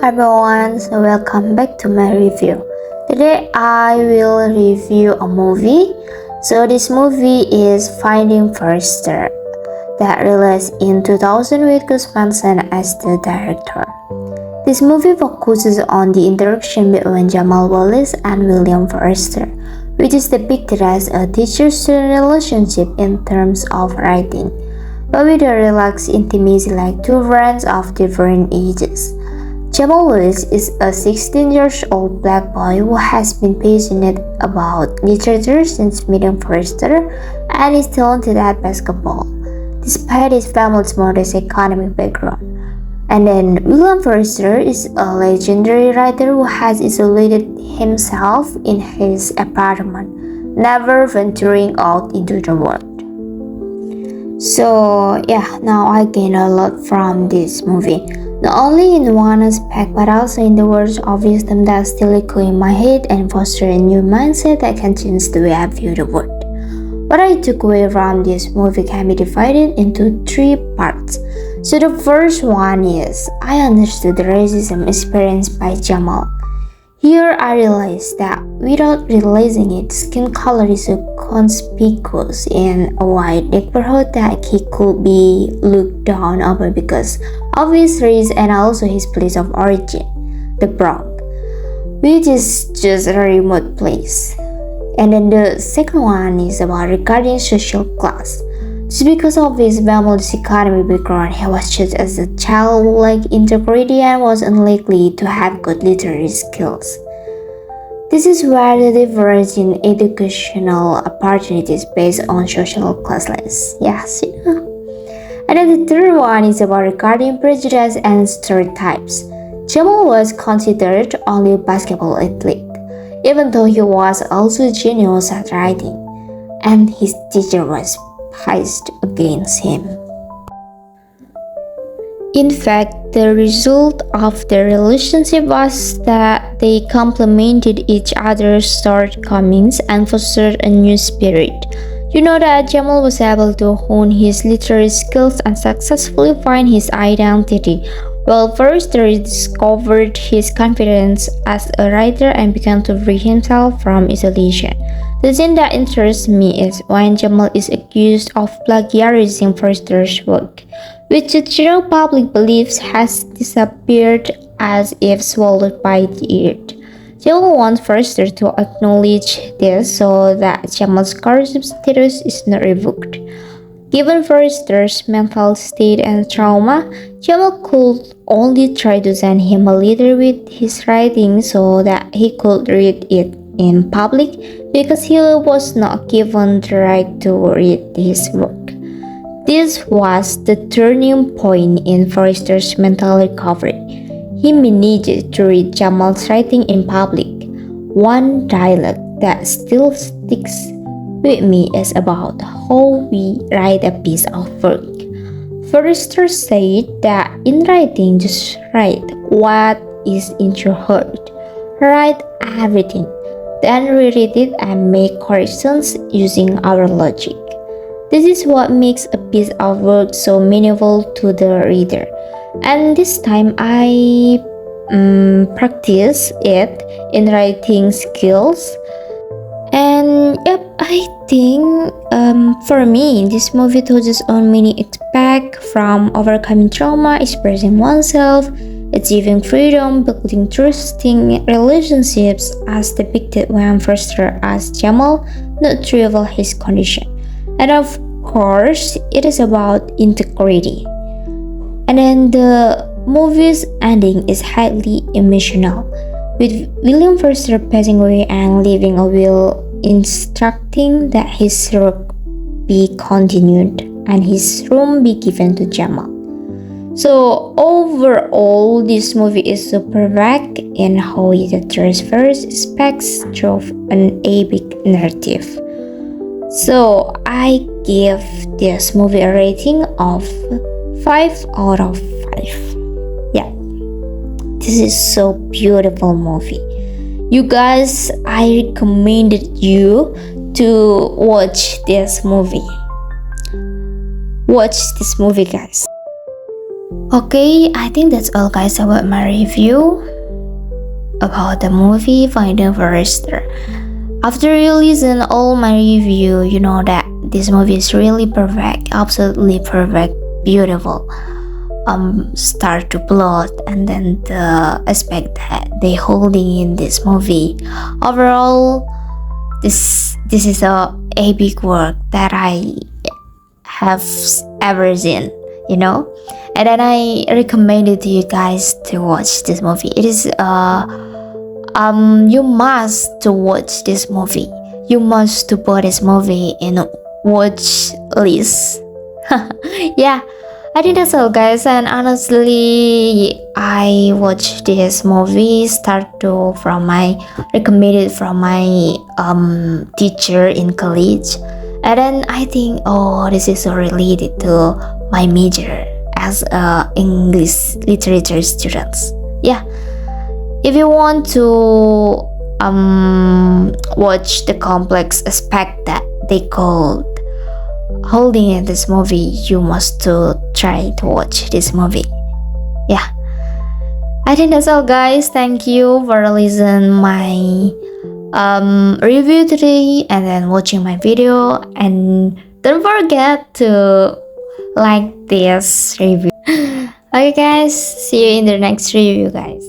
everyone, so welcome back to my review. Today I will review a movie. So this movie is Finding Forrester that released in 2000 with Gus Van Sant as the director. This movie focuses on the interaction between Jamal Wallace and William Forrester, which is depicted as a teacher-student relationship in terms of writing, but with a relaxed intimacy like two friends of different ages. Jamal Wallace is a 16-year-old black boy who has been passionate about literature since meeting Forrester and is talented at basketball, despite his family's modest economic background. And then William Forrester is a legendary writer who has isolated himself in his apartment, never venturing out into the world. So now I gain a lot from this movie. Not only in one aspect, but also in the words of wisdom that still echo in my head and foster a new mindset that can change the way I view the world. What I took away from this movie can be divided into three parts. So the first one is, I understood the racism experienced by Jamal. Here I realized that without realizing it, skin color is so conspicuous in a white neighborhood that he could be looked down upon because of his race and also his place of origin, the Bronx, which is just a remote place. And then the second one is about regarding social class. Just because of his family's economic background, he was judged as a child who lacked integrity and was unlikely to have good literary skills. This is where the difference in educational opportunities based on social class lies. Yes, you know. And then the third one is about regarding prejudice and stereotypes. Jamal was considered only a basketball athlete, even though he was also genius at writing, and his teacher was biased against him. In fact, the result of their relationship was that they complemented each other's shortcomings and fostered a new spirit. You know that Jamal was able to hone his literary skills and successfully find his identity, while Forrester discovered his confidence as a writer and began to free himself from isolation. The scene that interests me is when Jamal is accused of plagiarizing Forrester's work, which the general public believes has disappeared as if swallowed by the earth. Jamal wants Forrester to acknowledge this so that Jamal's scholarship status is not revoked. Given Forrester's mental state and trauma, Jamal could only try to send him a letter with his writing so that he could read it in public because he was not given the right to read his work. This was the turning point in Forrester's mental recovery. He managed to read Jamal's writing in public. One dialogue that still sticks with me is about how we write a piece of work. Forrester said that in writing, just write what is in your heart. Write everything. Then reread it and make corrections using our logic. This is what makes a piece of work so meaningful to the reader. And this time I practice it in writing skills. And I think for me, this movie touches on many aspects from overcoming trauma, expressing oneself, achieving freedom, building trusting relationships as depicted when Forrester asked Jamal not to reveal his condition. And of course, it is about integrity. And then the movie's ending is highly emotional, with William Forrester passing away and leaving a will instructing that his work be continued and his room be given to Jamal. So overall, this movie is so perfect in how it transfers aspects through an epic narrative. So I give this movie a rating of 5 out of 5. Yeah, this is so beautiful movie. You guys, I recommended you to watch this movie. Watch this movie, guys. Okay, I think that's all guys about my review about the movie Finding Forrester. After you listen all my review, you know that this movie is really perfect, absolutely perfect, beautiful. Start to plot and then the aspect that they holding in this movie. Overall, this is a epic work that I have ever seen, you know. And then I recommend it to you guys to watch this movie. It is you must to watch this movie. You must to put this movie in watch list. Yeah, I think that's all guys, and honestly I watched this movie start to from my recommended from my teacher in college, and then I think oh this is so related to my major as a English literature students. Yeah, if you want to watch the complex aspect that they called holding in this movie, you must to try to watch this movie. Yeah, I think that's all guys. Thank you for listening my review today and then watching my video, and don't forget to like this review. Okay guys, see you in the next review guys.